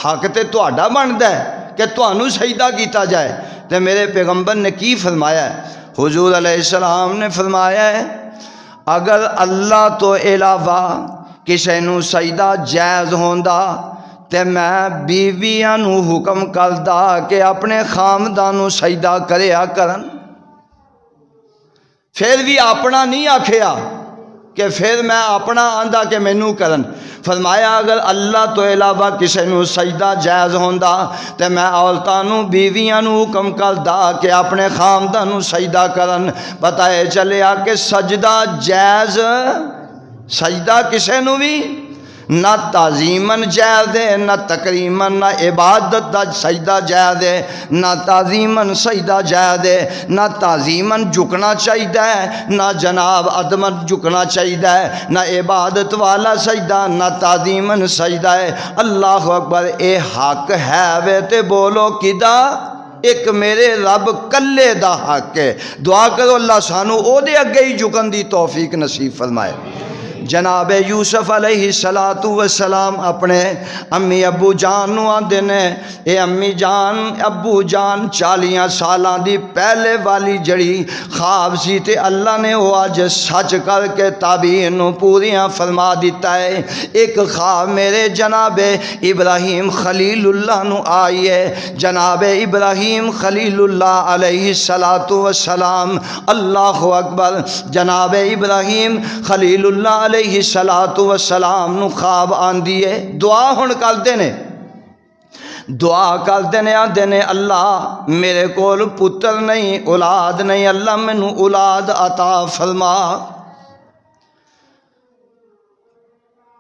Speaker 1: حق تے تہاڈا بندا ہے کہ تانوں سجدہ کیتا جائے۔ تے میرے پیغمبر نے کی فرمایا ہے؟ حضور علیہ السلام نے فرمایا ہے اگر اللہ تو علاوہ کسے نو سجدہ جائز ہوندا تے میں بیویاں نو حکم کردا کہ اپنے خاندانوں سجدہ کریا کرن۔ پھر بھی اپنا نہیں آکھیا کہ پھر میں اپنا آندا کہ مینوں کرن۔ فرمایا اگر اللہ تو علاوہ کسے نو سجدہ جائز ہوندا تے میں عورتاں نو بیویاں نو حکم کردا کہ اپنے خاندانوں سجدہ کرن۔ پتہ ہے چلیا کہ سجدہ جائز، سجدہ کسے نو بھی نہ تعظیماً جائز ہے، نہ تکریماً، نہ عبادت دا سجدہ جائز ہے، نہ تعظیماً سجدہ جائز ہے، نہ تعظیماً جھکنا چاہیے، نہ جناب عدمت جھکنا چاہیے، نہ عبادت والا سجدہ، نہ تعظیماً سجدہ ہے۔ اللہ اکبر۔ اے حق ہے وے تے بولو کدا؟ ایک میرے رب کلے دا حق ہے۔ دعا کرو اللہ سانو او دے اگے ہی جھکن دی توفیق نصیب فرمائے۔ جناب یوسف علیہ السلام اپنے امی ابو جان نو آندے نے اے امی جان ابو جان 40 سالاں دی پہلے والی جڑی خواب سی تے اللہ نے وہ اج سچ کر کے تعبیر نو پوریاں فرما دیتا ہے۔ ایک خواب میرے جناب ابراہیم خلیل اللہ نو آئی ہے۔ جناب ابراہیم خلیل اللہ علیہ السلام، اللہ اکبر، جناب ابراہیم خلیل اللہ علیہ السلام نو خواب آندی ہے۔ دعا ہن کردے نے، دعا کردے نے، آندے نے اللہ میرے کول پتر نہیں، اولاد نہیں، اللہ مینوں اولاد عطا فرما۔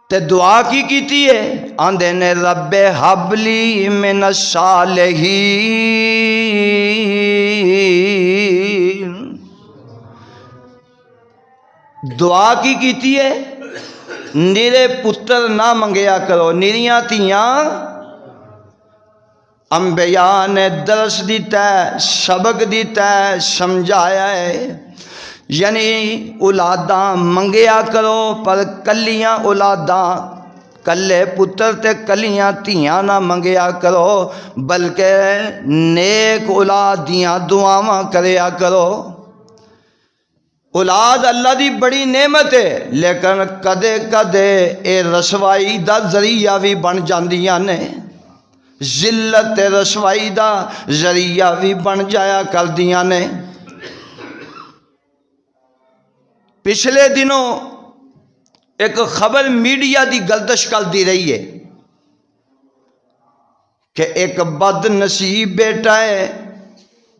Speaker 1: تے دعا کی کیتی ہے؟ آندے نے رب حبلی من الصالحین، دعا کی کیتی ہے؟ نیرے پتر نہ منگیا کرو، نیریاں تیاں انبیاء نے درس دیتا ہے، سبق دیتا ہے، سمجھایا ہے، یعنی اولاداں منگیا کرو پر کلیاں اولاداں، کلے پتر تے کلیاں تیاں نہ منگیا کرو، بلکہ نیک اولاد دیاں دعاواں کریا کرو۔ اولاد اللہ دی بڑی نعمت ہے، لیکن کدے کدے اے رسوائی دا ذریعہ بھی بن جاندیاں نے، ذلت رسوائی دا ذریعہ بھی بن جایا کر دیاں نے۔ پچھلے دنوں ایک خبر میڈیا دی گردش کر دی رہی ہے کہ ایک بد نصیب بیٹا ہے،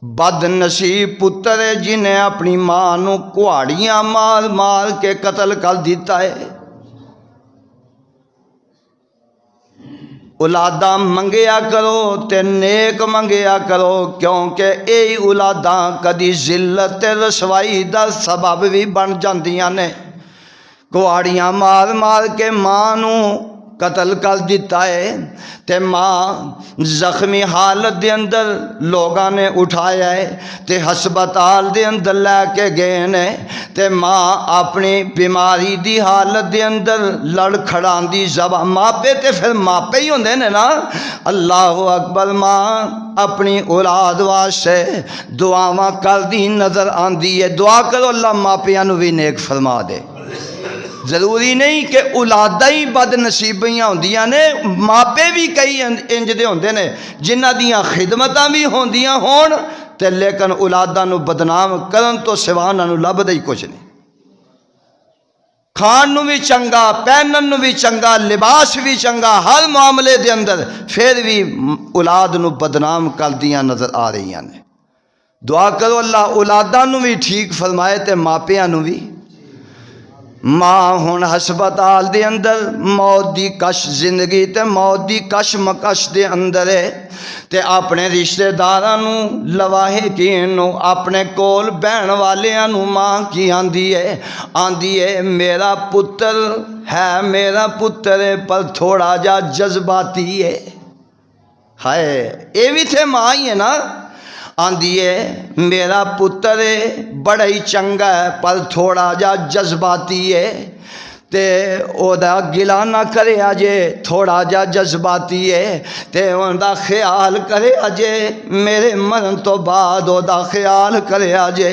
Speaker 1: بد نصیب پتر ہے، جنہیں اپنی ماں نو کہاڑیاں مار مار کے قتل کر دیتا ہے۔ اولاداں منگیا کرو تے نیک منگیا کرو، کیونکہ اے اولاداں کدی ذلت رسوائی دا سبب بھی بن جاندیاں نے۔ کہاڑیاں مار مار کے ماں نو قتل کر دیتا ہے تے ماں زخمی حالت دے اندر لوگاں نے اٹھایا ہے تے ہسپتال دے اندر لے کے گئے نے تے ماں اپنی بیماری دی حالت دے اندر لڑ کھڑان دی زبان، ماپے تے پھر ماپے ہی ہوندے نے نا۔ اللہ اکبر، ماں اپنی اولاد واسطے دعاواں کر دی نظر آندی ہے۔ دعا کرو اللہ ماپیاں نو بھی نیک فرما دے۔ ضروری نہیں کہ اولاداں ہی بد نصیبیاں ہوندیاں نے، ماپے بھی کئی انج دے ہوندے نے جنہ دیاں خدمتاں بھی ہوندیاں ہون تے لیکن اولاداں نو بدنام کرن تو سوا انہاں نو لبدا ہی کچھ نہیں۔ کھان نو بھی چنگا، پہنن نو بھی چنگا، لباس بھی چنگا، ہر معاملے دے اندر، پھر بھی اولاد نو بدنام کر دیاں نظر آ رہی نے۔ دعا کرو اللہ اولاداں نو بھی ٹھیک فرمائے تے ماپیاں نو بھی۔ ماں ہن ہسپتال دے اندر موت دی کش، زندگی تے موت دی کش مکش دے اندر ہے تے اپنے رشتہ داراں نو لواہے کین نو اپنے کول بہن والیاں نو ماں کی آندی ہے میرا پتر ہے، میرا پتر ہے پر تھوڑا جا جذباتی ہے۔ ہائے اے بھی تھے ماں ہی ہے نا۔ آندی ہے میرا پتر ہے بڑا ہی چنگا ہے پر تھوڑا جا جذباتی ہے تے او دا گلا نہ کرے آجے، تھوڑا جا جذباتی ہے تے ان دا خیال کرے آجے، میرے مرن تو بعد او دا خیال کرے آجے،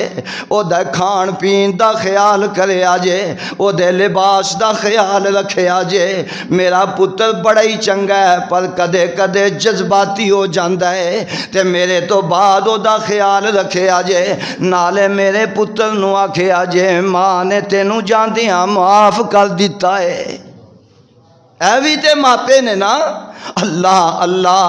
Speaker 1: او دا کھان پین دا خیال کرے آجے، او دے لباس دا خیال رکھے آجے۔ میرا پتر بڑا ہی چنگا ہے پر کدے کدے جذباتی ہو جاندہ ہے تے میرے تو بعد او دا خیال رکھے آجے، نالے میرے پتر نو آکھے آجے ماں نے تینوں جاندیاں معاف کر دیتا ہے۔ اے بھی تے ماپے نے نا۔ اللہ اللہ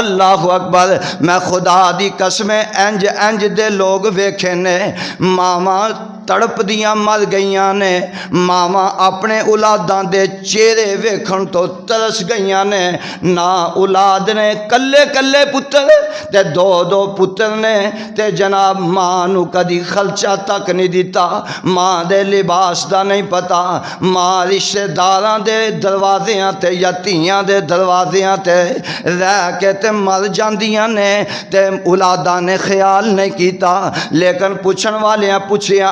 Speaker 1: اللہ اکبر، میں خدا دی قسمیں انج دے لوگ ویکھے نے، ماواں تڑپ دیاں مر گئیاں نے، ماواں اپنے اولاداں دے چہرے ویکھن تو ترس گئیاں نے، نہ اولاد نے، کلے کلے پتر تے دو پتر نے تے جناب ماں نو کدی خرچہ تک نہیں دیتا، ماں دے لباس دا نہیں پتا، ماں رشتہ داراں دے دروازیاں تے یا تیاں دے دروازیاں تے رہ کے تے مر جاندیاں نے تے اولاداں نے خیال نہیں کیتا۔ لیکن پوچھن والیاں پوچھیا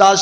Speaker 1: 10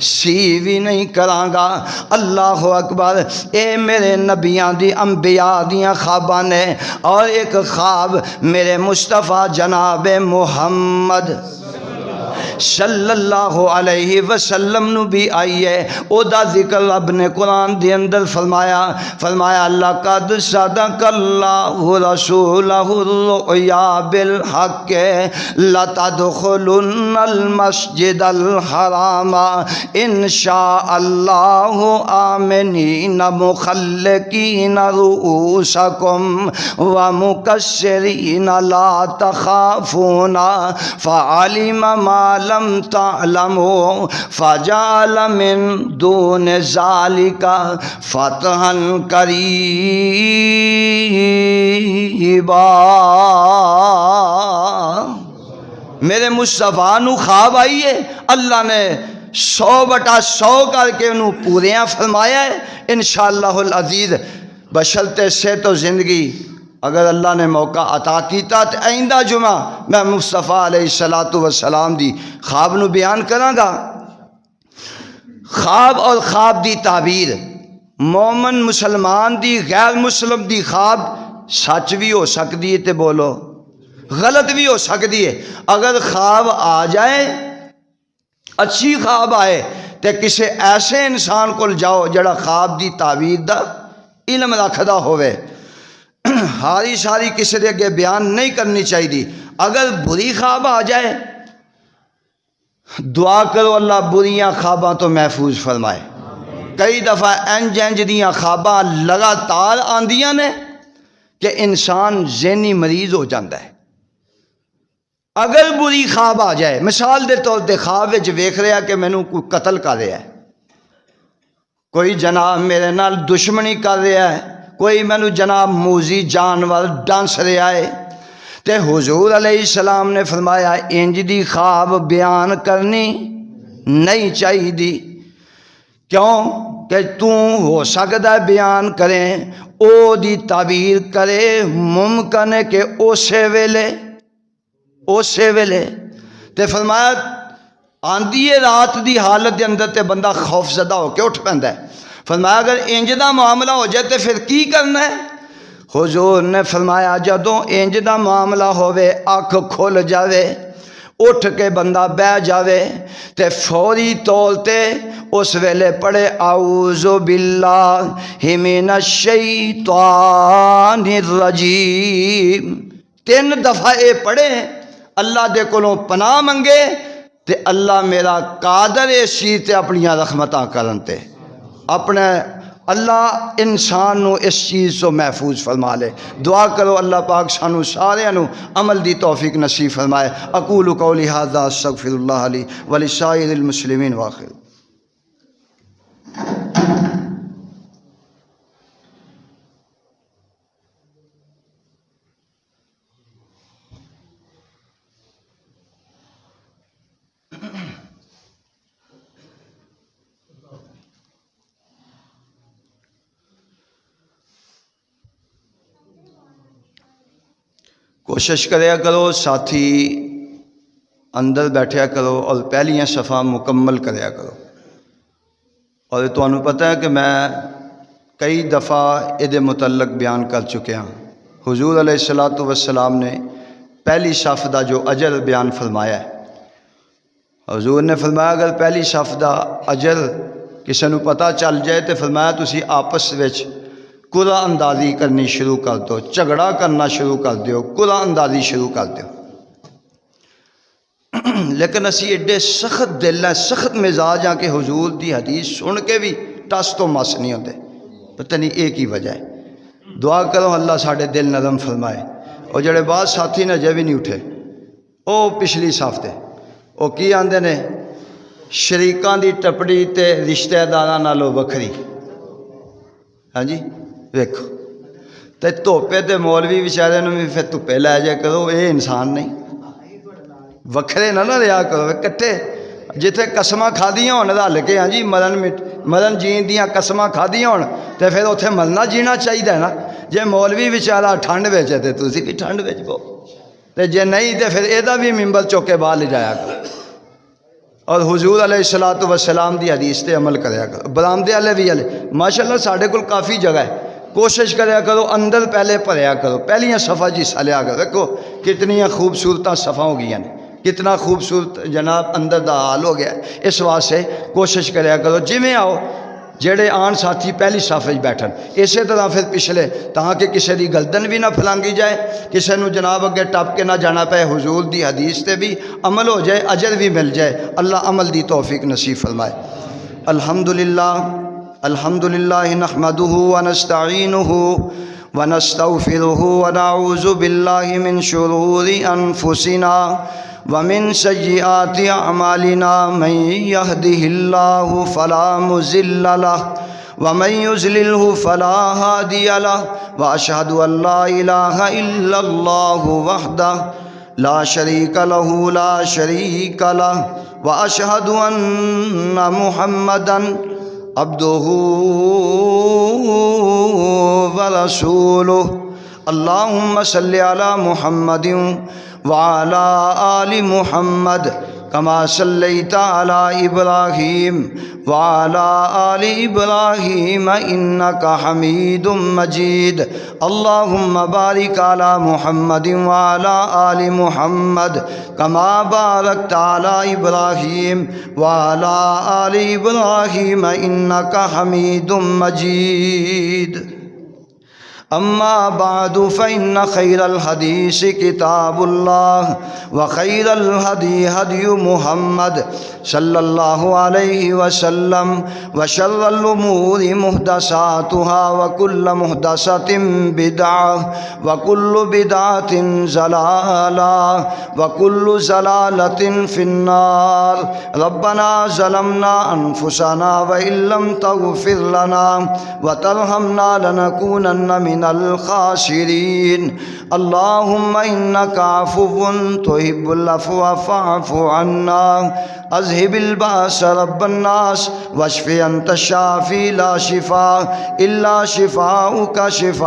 Speaker 1: سی بھی نہیں کرانگا۔ اللہ اکبر۔ اے میرے نبیاں دی انبیاء دیاں خواباں نے، اور ایک خواب میرے مصطفیٰ جناب محمد صلی اللہ علیہ وسلم نو بھی آئی ہے۔ او دا ذکر رب نے قرآن دے اندر فرمایا لَقَدْ صَدَقَ اللَّهُ رَسُولَهُ الرُّؤْيَا بِالْحَقِّ لَتَدْخُلُنَّ الْمَسْجِدَ الْحَرَامَ إِنْ شَاءَ اللَّهُ آمِنِينَ مُخَلِّقِينَ رُؤُوسَكُمْ وَمُقَصِّرِينَ لَا تَخَافُونَ فَعَلِمَ مَا لم تعلموا فجعل من دون ذلك فتحا قریبا۔ میرے مصطفیٰ نو خواب آئی ہے، اللہ نے 100/100 کر کے انہوں پوریاں فرمایا ہے انشاءاللہ العزیز۔ بشرطِ صحت و زندگی اگر اللہ نے موقع عطا کیتا تو آئندہ جمعہ میں مصطفیٰ علیہ السلام دی خواب نو بیان کراں گا۔ خواب اور خواب دی تعبیر، مومن مسلمان دی غیر مسلم دی خواب سچ بھی ہو سکتی ہے تے بولو غلط بھی ہو سکتی ہے۔ اگر خواب آ جائے، اچھی خواب آئے، تے کسی ایسے انسان کو جاؤ جڑا خواب دی تعبیر دا علم رکھدا ہوئے، ساری کسی دے اگے بیان نہیں کرنی چاہیے۔ اگر بری خواب آ جائے، دعا کرو اللہ بریاں خواباں تو محفوظ فرمائے۔ کئی دفعہ انج دیاں خواباں لگاتار آندیاں نے کہ انسان ذہنی مریض ہو جاتا ہے۔ اگر بری خواب آ جائے، مثال دے طور تے خواب وچ ویکھ رہا کہ مینوں کوئی قتل کر رہا ہے، کوئی جناب میرے نال دشمنی کر رہا ہے، کوئی مینوں جناب موذی جانور ڈانس رہا ہے، تے حضور علیہ السلام نے فرمایا انج دی خواب بیان کرنی نہیں چاہیے دی۔ کیوں کہ تو ہو سکتا ہے بیان کریں، او دی تعبیر کرے، ممکن ہے کہ اسے ویلے تے فرمایا آندھی رات دی حالت دے اندر تے بندہ خوف زدہ ہو کے اٹھ پیندا ہے۔ فرمایا اگر انج دا معاملہ ہو جائے تو پھر کی کرنا ہے؟ حضور نے فرمایا جدوں انج دا معاملہ ہوئے، اکھ کھل جاوے، اٹھ کے بندہ بہ جاوے تے فوری طور تے اس ویلے پڑھے اعوذ باللہ من الشیطان الرجیم، 3 دفعہ اے پڑھے، اللہ دے کولوں پناہ منگے تے اللہ میرا قادر اس چیز تے اپنیاں رحمتاں کرن تے اپنے اللہ انسان نو اس چیز تو محفوظ فرما لے۔ دعا کرو اللہ پاک سانو سارے نو عمل دی توفیق نصیب فرمائے۔ اقول قولی ھذا استغفر اللہ لی ولسائر المسلمین وآخر۔ کوشش کریا کرو ساتھی اندر بیٹھیا کرو اور پہلیاں صفحہ مکمل کریا کرو۔ اور تو انہوں پتہ ہے کہ میں کئی دفعہ یہ متعلق بیان کر چکے ہیں۔ حضور علیہ السلام نے پہلی صف دا جو اجر بیان فرمایا ہے، حضور نے فرمایا اگر پہلی صف دا اجر کسی نو پتہ چل جائے تو فرمایا تسی آپس وچ قرآن اندازی کرنی شروع کر دو، جھگڑا کرنا شروع کر دیو، قرآن اندازی شروع کر دیو۔ لیکن اسی ایڈے سخت دل ہیں، سخت مزاج ہیں کہ حضور دی حدیث سن کے بھی ٹس تو مس نہیں ہوتے، پتہ نہیں ایک ہی وجہ ہے۔ دعا کرو اللہ ساڑھے دل نرم فرمائے۔ اور جڑے بعض ساتھی نے جے بھی نہیں اٹھے، او پچھلی صف تے او کی آندے نے شریکاں دی ٹپڑی تے رشتہ داراں نالوں وکھری، ہاں جی ویکھو تے دھوپے تے مولوی بیچارے نوں بھی پھر دھوپے لے جائے کرو، اے انسان نہیں، وکھرے نہ رہا کرو، کٹھے جتھے قسماں کھادیاں ہون رل کے، ہاں جی مرن جین دیاں قسماں کھادیاں ہون تے پھر اتھے مرنا جینا چاہیے نا۔ جے مولوی بیچارہ ٹھنڈ وچ ہے تے تسی بھی ٹھنڈ وچ بہو، تے جے نہیں تے پھر ایدا بھی ممبر چوک کے باہر لے جایا کرو۔ اور حضور علیہ الصلوۃ والسلام دی حدیث تے عمل کریا کرو. برامدے والے بھی والے ماشاءاللہ ساڈے کول کافی جگہ ہے. کوشش کریا کرو اندر پہلے بھریا کرو, پہلیاں صفحہ جی حصہ لیا کرو. دیکھو کتنی خوبصورت صفحہ ہو گئی ہیں, کتنا خوبصورت جناب اندر دا حال ہو گیا ہے. اس واسطے کوشش کریا کرو جویں آؤ جڑے آن ساتھی پہلی صف وچ بیٹھن, اسی طرح پھر پچھلے, تاکہ کسی دی گردن بھی نہ پھلانگی جائے, کسی نو جناب اگے ٹپ کے نہ جانا پے. حضور دی حدیث تے بھی عمل ہو جائے, اجر بھی مل جائے. اللہ عمل دی توفیق نصیب فرمائے. الحمدللہ نحمدہ ونستعینہ ونستغفرہ ونعوذ باللہ من شرور انفسنا ومن سیئات اعمالنا من یہدہ اللہ فلا مضل لہ ومن یضللہ فلا ہادی لہ واشہد ان لا الہ الا اللہ وحدہ لا شریک لہ لا شریک لہ واشہد ان محمدا عبدہ ورسولہ. اللہم صلی علی محمد وعلى آل محمد كما صليت على إبراهيم وعلى آل إبراهيم إنك حميد مجيد. اللهم بارك على محمد وعلى آل محمد كما باركت على إبراهيم وعلى آل إبراهيم إنك حميد مجيد. اما بعد فإن خير الحديث كتاب الله وخير الهدي هدي محمد صلى الله عليه وسلم وشر الأمور محدثاتها وكل محدثة بدعة وكل بدعة ضلالة وكل ضلالة في النار. ربنا ظلمنا أنفسنا وإن لم تغفر لنا وترحمنا لنكونن من الخاسرين. اللهم إنك عفو تحب العفو فاعف عنا. اذهب الباس رب الناس واشف أنت الشافي لا شفاء إلا شفاؤك شفاء